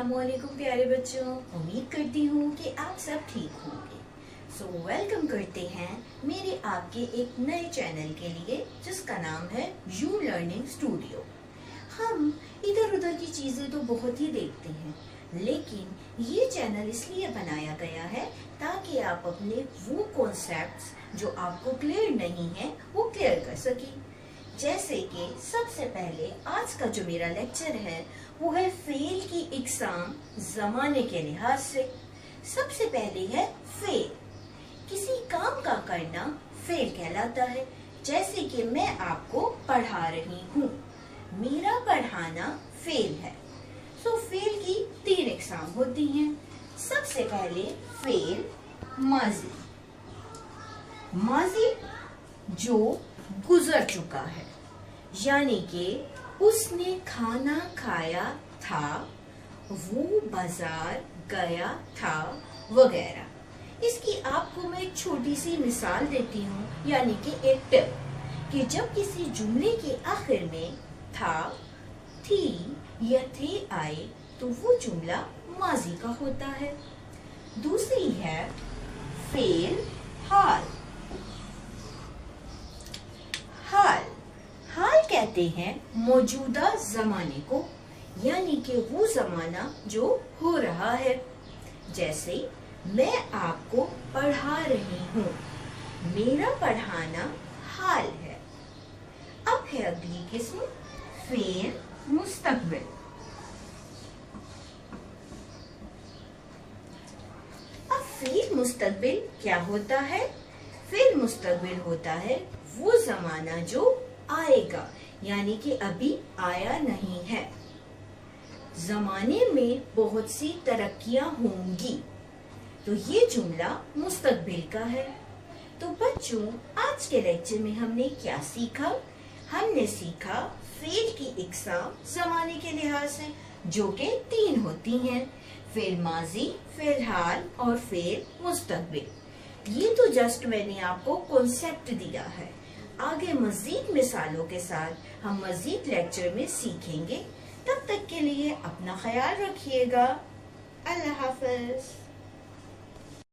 अस्सलामु अलैकुम प्यारे बच्चों, उम्मीद करती हूँ कि आप सब ठीक होंगे। वेलकम करते हैं मेरे आपके एक नए चैनल के लिए जिसका नाम है यू लर्निंग स्टूडियो। हम इधर उधर की चीजें तो बहुत ही देखते हैं, लेकिन ये चैनल इसलिए बनाया गया है ताकि आप अपने वो कॉन्सेप्ट्स जो आपको क्लियर नहीं है वो क्लियर कर सकें। जैसे कि सबसे पहले आज का जो मेरा लेक्चर है वो है फेल की इकसाम जमाने के लिहाज से। सबसे पहले है फेल। किसी काम का करना फेल कहलाता है। जैसे कि मैं आपको पढ़ा रही हूँ, मेरा पढ़ाना फेल है। फेल की 3 इकसाम होती हैं। सबसे पहले फेल माजी, माजी जो गुजर चुका है, यानी कि उसने खाना खाया था, वो बाजार गया था वगैरह। इसकी आपको मैं एक छोटी सी मिसाल देती हूँ, यानी कि एक टिप कि जब किसी जुमले के आखिर में था, थी या थे आए तो वो जुमला माजी का होता है। दूसरी है फेल हाल। हाल कहते हैं मौजूदा जमाने को, यानी कि वो जमाना जो हो रहा है। जैसे मैं आपको पढ़ा रही हूँ, मेरा पढ़ाना हाल है। अब है अगली किस्म फेल मुस्तकबिल। अब फेल मुस्तकबिल क्या होता है? फेल मुस्तकबिल होता है वो जमाना जो आएगा, यानी कि अभी आया नहीं है। जमाने में बहुत सी तरक्कियां होंगी, तो ये जुमला मुस्तकबिल का है। तो बच्चों, आज के लेक्चर में हमने क्या सीखा? हमने सीखा फेल की इकसाम जमाने के लिहाज से, जो कि 3 होती हैं, फेल माजी, फेल हाल और फेल मुस्तकबिल। ये तो जस्ट मैंने आपको कॉन्सेप्ट दिया है। आगे मजीद मिसालों के साथ हम मजीद लेक्चर में सीखेंगे। तब तक के लिए अपना ख्याल रखिएगा। अल्लाह हाफ़िज़।